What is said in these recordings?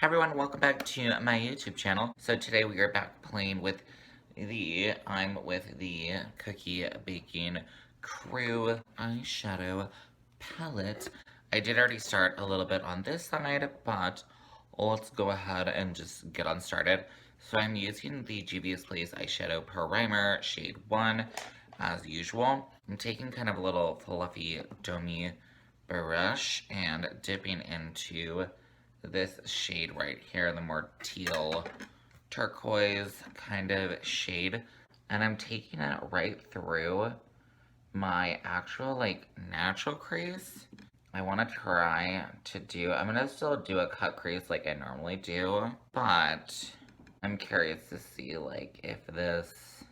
Hi everyone, welcome back to my YouTube channel. So today we are back playing with I'm with the Cookie Baking Crew eyeshadow palette. I did already start a little bit on this side, but let's go ahead and just get on started. So I'm using the Juvia's Place eyeshadow primer, shade 1, as usual. I'm taking kind of a little fluffy, domey brush and dipping into this shade right here, the more teal turquoise kind of shade, and I'm taking it right through my actual natural crease. I want to try to do, I'm going to still do a cut crease like I normally do, but I'm curious to see if this,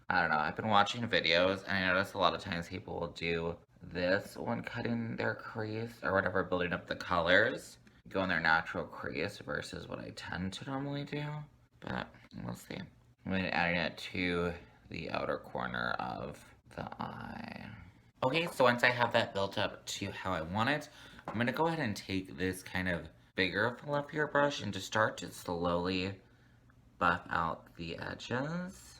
I don't know, I've been watching videos and I notice a lot of times people will do this when cutting their crease or whatever, building up the colors, go in their natural crease versus what I tend to normally do, but we'll see. I'm going to add it to the outer corner of the eye. Okay, so once I have that built up to how I want it, I'm going to go ahead and take this kind of bigger, fluffier brush and just start to slowly buff out the edges.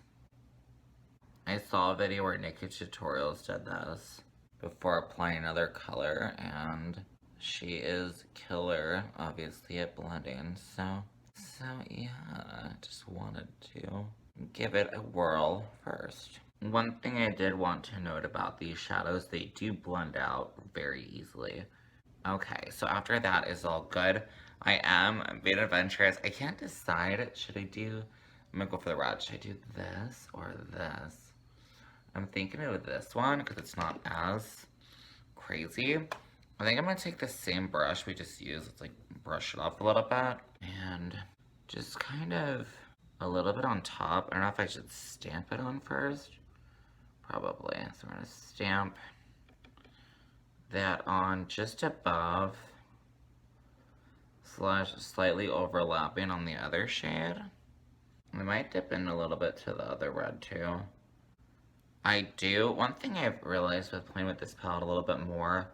I saw a video where Nikki Tutorials did this before applying another color, and she is killer, obviously, at blending, so yeah, just wanted to give it a whirl first. One thing I did want to note about these shadows, they do blend out very easily. Okay, so after that is all good, I am being adventurous. I can't decide, should I do, I'm gonna go for the red, should I do this or this? I'm thinking of this one because it's not as crazy. I think I'm gonna take the same brush we just used, let's brush it up a little bit, and just kind of a little bit on top. I don't know if I should stamp it on first. Probably. So I'm gonna stamp that on just above / slightly overlapping on the other shade. I might dip in a little bit to the other red too. One thing I've realized with playing with this palette a little bit more,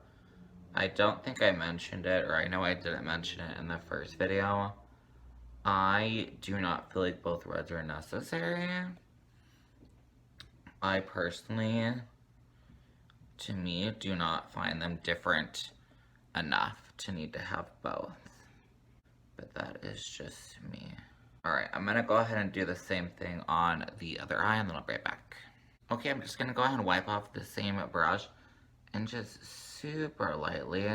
I don't think I mentioned it, or I know I didn't mention it in the first video, I do not feel like both reds are necessary. I personally, to me, do not find them different enough to need to have both. But that is just me. Alright, I'm gonna go ahead and do the same thing on the other eye, and then I'll be right back. Okay, I'm just gonna go ahead and wipe off the same brush and just super lightly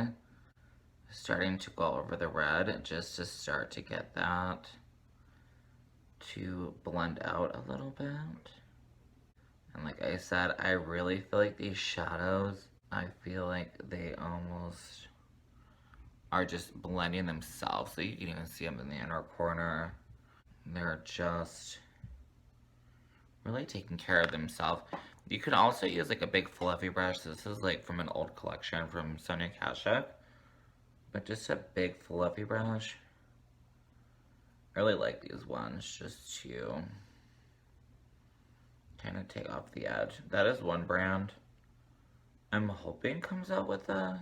starting to go over the red just to start to get that to blend out a little bit. And like I said, I really feel like these shadows, I feel like they almost are just blending themselves. So you can even see them in the inner corner. They're just really taking care of themselves. You can also use a big fluffy brush. This is from an old collection from Sonia Kashuk. But just a big fluffy brush. I really like these ones just to kind of take off the edge. That is one brand I'm hoping comes out with a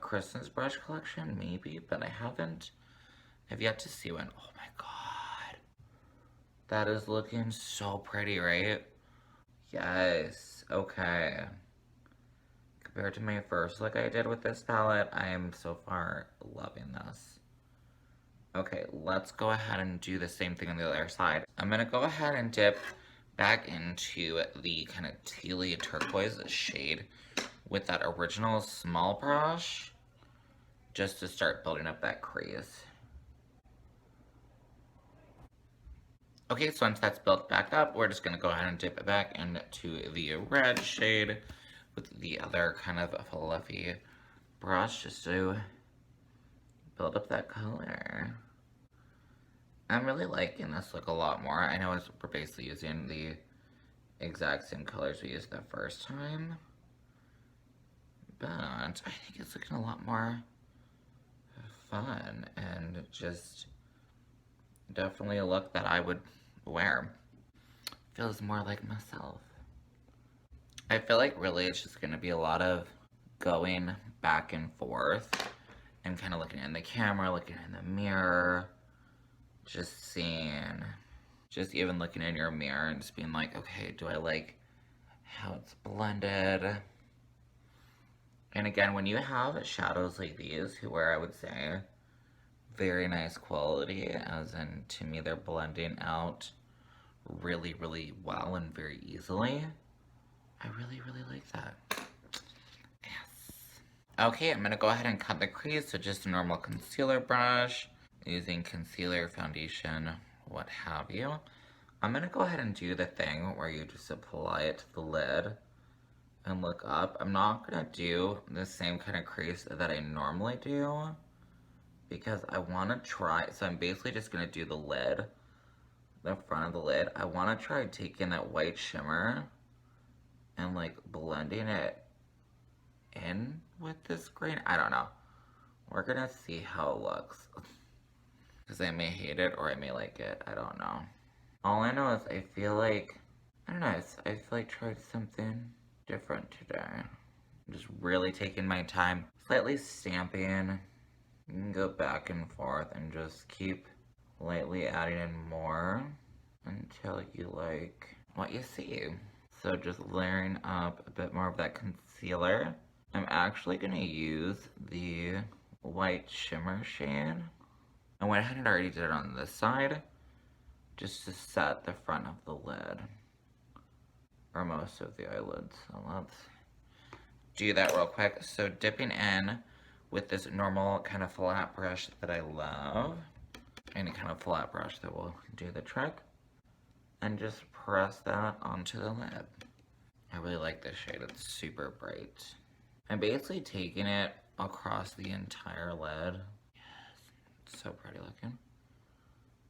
Christmas brush collection, maybe, but I've yet to see one. Oh my god. That is looking so pretty, right? Yes, okay. Compared to my first look I did with this palette, I am so far loving this. Okay, let's go ahead and do the same thing on the other side. I'm gonna go ahead and dip back into the kind of tealy turquoise shade with that original small brush, just to start building up that crease. Okay, so once that's built back up, we're just gonna go ahead and dip it back into the red shade with the other kind of fluffy brush, just to build up that color. I'm really liking this look a lot more. I know we're basically using the exact same colors we used the first time, but I think it's looking a lot more fun and just definitely a look that I would wear. Feels more like myself. I feel like really it's just gonna be a lot of going back and forth I'm kind of looking in the camera, looking in the mirror, just seeing, just even looking in your mirror and just being like, okay, do I like how it's blended? And again, when you have shadows like these, where I would say very nice quality, as in, to me, they're blending out really, really well and very easily. I really, really like that. Yes. Okay, I'm gonna go ahead and cut the crease with just a normal concealer brush, using concealer, foundation, what have you. I'm gonna go ahead and do the thing where you just apply it to the lid and look up. I'm not gonna do the same kind of crease that I normally do, because I want to try, so I'm basically just going to do the lid, the front of the lid. I want to try taking that white shimmer and like blending it in with this green. I don't know. We're going to see how it looks. Because I may hate it or I may like it. I don't know. All I know is I feel like, I don't know, I feel like tried something different today. I'm just really taking my time, slightly stamping. You can go back and forth and just keep lightly adding in more until you like what you see. So just layering up a bit more of that concealer. I'm actually going to use the white shimmer shade. I went ahead and already did it on this side, just to set the front of the lid, or most of the eyelids. So let's do that real quick. So dipping in with this normal kind of flat brush that I love, any kind of flat brush that will do the trick, and just press that onto the lid. I really like this shade, it's super bright. I'm basically taking it across the entire lid. Yes, it's so pretty looking.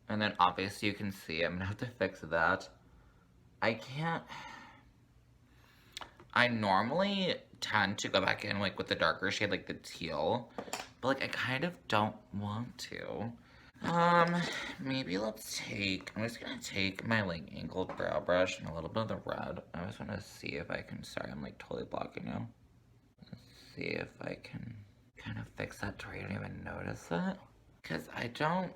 And then obviously you can see, I'm gonna have to fix that. I normally tend to go back in like with the darker shade, like the teal, but like I kind of don't want to. Maybe I'm just gonna take my like angled brow brush and a little bit of the red. I just wanna see if I can, sorry, I'm like totally blocking you. Let's see if I can kind of fix that to where you don't even notice it. Cause I don't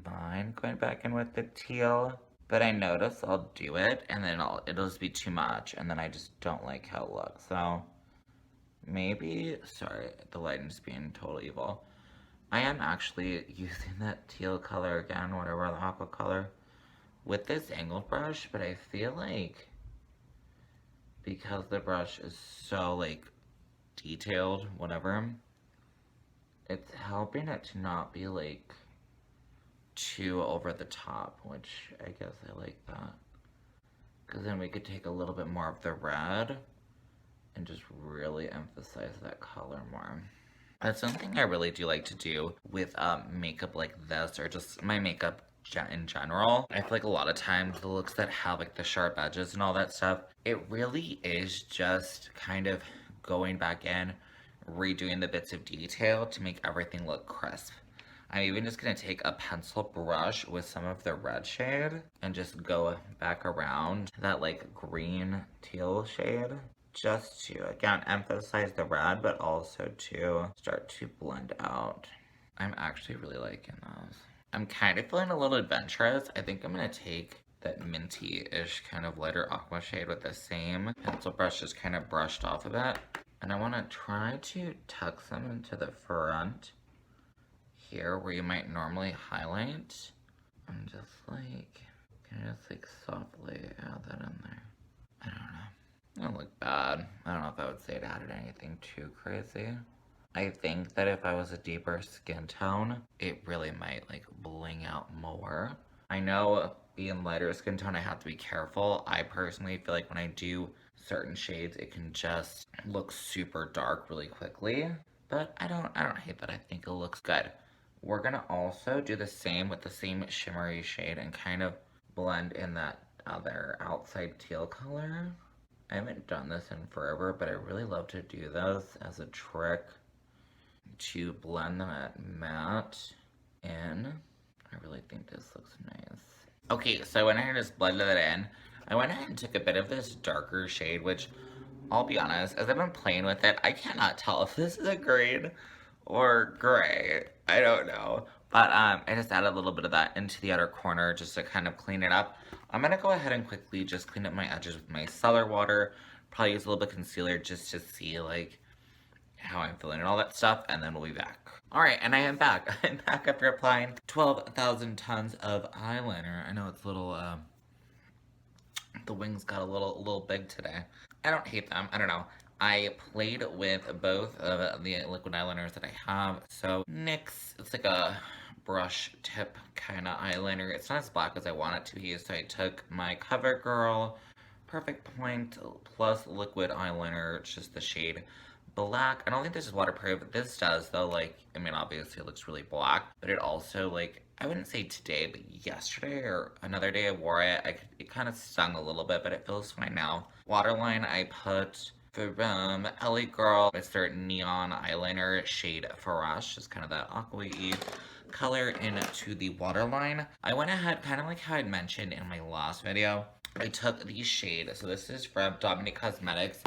mind going back in with the teal. But I notice I'll do it, and then it'll just be too much, and then I just don't like how it looks. So, maybe, sorry, the lighting's being totally evil. I am actually using that teal color again, whatever, the aqua color, with this angled brush, but I feel like, because the brush is so, like, detailed, whatever, it's helping it to not be, like, too over the top, which I guess I like that. Because then we could take a little bit more of the red and just really emphasize that color more. That's something I really do like to do with makeup like this, or just my makeup in general. I feel like a lot of times the looks that have like the sharp edges and all that stuff, it really is just kind of going back in, redoing the bits of detail to make everything look crisp. I'm even just going to take a pencil brush with some of the red shade and just go back around that like green teal shade, just to, again, emphasize the red, but also to start to blend out. I'm actually really liking those. I'm kind of feeling a little adventurous. I think I'm going to take that minty-ish kind of lighter aqua shade with the same pencil brush, just kind of brushed off of it. And I want to try to tuck some into the front here where you might normally highlight, and just like, kind of just like softly add that in there. I don't know. It don't look bad. I don't know if I would say it added anything too crazy. I think that if I was a deeper skin tone, it really might like bling out more. I know being lighter skin tone, I have to be careful. I personally feel like when I do certain shades, it can just look super dark really quickly. But I don't hate that. I think it looks good. We're gonna also do the same with the same shimmery shade and kind of blend in that other outside teal color. I haven't done this in forever, but I really love to do this as a trick to blend them at matte in. I really think this looks nice. Okay, so I went ahead and just blended it in. I went ahead and took a bit of this darker shade, which I'll be honest, as I've been playing with it, I cannot tell if this is a green or gray. I don't know. But I just added a little bit of that into the outer corner just to kind of clean it up. I'm going to go ahead and quickly just clean up my edges with my cellar water. Probably use a little bit of concealer just to see, like, how I'm feeling and all that stuff, and then we'll be back. Alright, and I am back. I'm back after applying 12,000 tons of eyeliner. I know it's a little, the wings got a little big today. I don't hate them. I don't know. I played with both of the liquid eyeliners that I have. So NYX, it's like a brush tip kind of eyeliner. It's not as black as I want it to be, so I took my CoverGirl Perfect Point plus liquid eyeliner. It's just the shade black. I don't think this is waterproof. This does, though. Like, I mean, obviously it looks really black, but it also, like, I wouldn't say today, but yesterday or another day I wore it. It kind of stung a little bit, but it feels fine now. Waterline, I put from LA Girl. It's their neon eyeliner shade Fresh, just kind of that aqua-y color into the waterline. I went ahead, kind of like how I mentioned in my last video. I took the shade, so this is from Dominique Cosmetics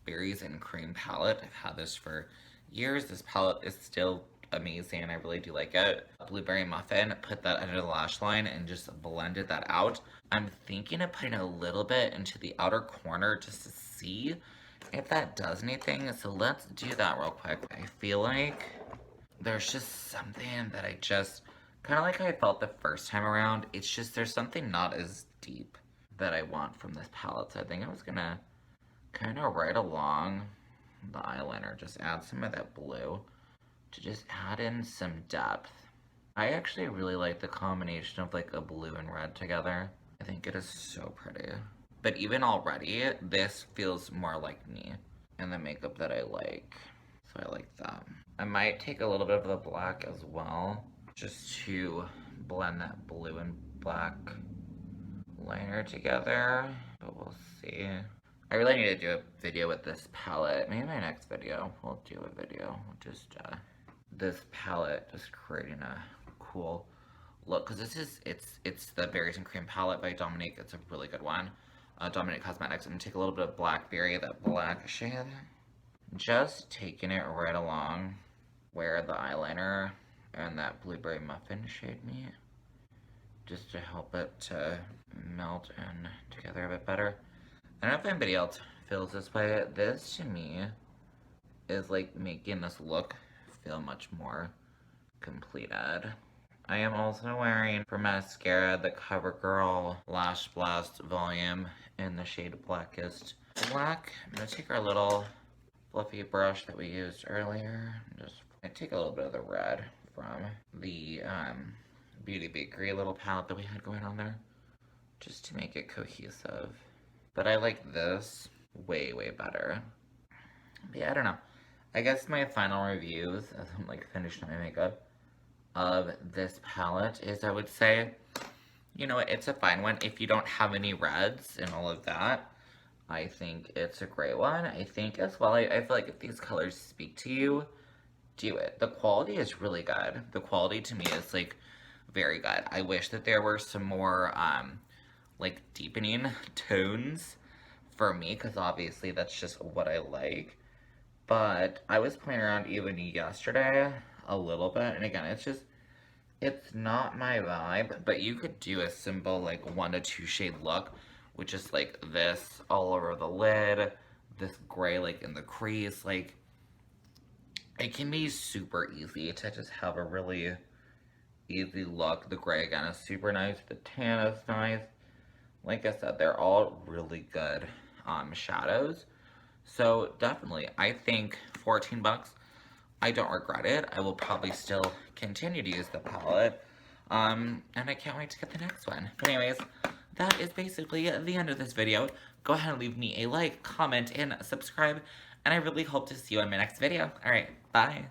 Berries and Cream palette. I've had this for years. This palette is still amazing and I really do like it. Blueberry Muffin, put that under the lash line and just blended that out. I'm thinking of putting a little bit into the outer corner just to see if that does anything. So let's do that real quick. I feel like there's just something that I just, kind of like how I felt the first time around. It's just there's something not as deep that I want from this palette. So I think I was gonna kind of right along the eyeliner, just add some of that blue to just add in some depth. I actually really like the combination of like a blue and red together. I think it is so pretty. But even already, this feels more like me and the makeup that I like. So I like that. I might take a little bit of the black as well, just to blend that blue and black liner together, but we'll see. I really need to do a video with this palette. Maybe my next video, we'll do a video. Just, this palette, just creating a cool look. Because this is, it's the Berries and Cream palette by Dominique. It's a really good one. Dominique Cosmetics. I'm going to take a little bit of Blackberry, that black shade. Just taking it right along where the eyeliner and that Blueberry Muffin shade meet. Just to help it to melt in together a bit better. I don't know if anybody else feels this way. This, to me, is like making this look feel much more completed. I am also wearing, for mascara, the CoverGirl Lash Blast Volume in the shade Blackest Black. I'm going to take our little fluffy brush that we used earlier. I take a little bit of the red from the Beauty Bakery little palette that we had going on there, just to make it cohesive. But I like this way, way better. But yeah, I don't know. I guess my final reviews, as I'm like finishing my makeup, of this palette is, I would say, you know, it's a fine one. If you don't have any reds and all of that, I think it's a great one. I think as well, I feel like if these colors speak to you, do it. The quality is really good. The quality to me is like very good. I wish that there were some more like deepening tones for me, because obviously that's just what I like. But I was playing around even yesterday a little bit, and again, it's not my vibe. But you could do a simple like 1 to 2 shade look, which is like this all over the lid, this gray like in the crease. Like, it can be super easy to just have a really easy look. The gray again is super nice, the tan is nice. Like I said, they're all really good shadows. So definitely, I think 14 bucks, I don't regret it. I will probably still continue to use the palette. And I can't wait to get the next one. But anyways, that is basically the end of this video. Go ahead and leave me a like, comment, and subscribe. And I really hope to see you in my next video. Alright, bye.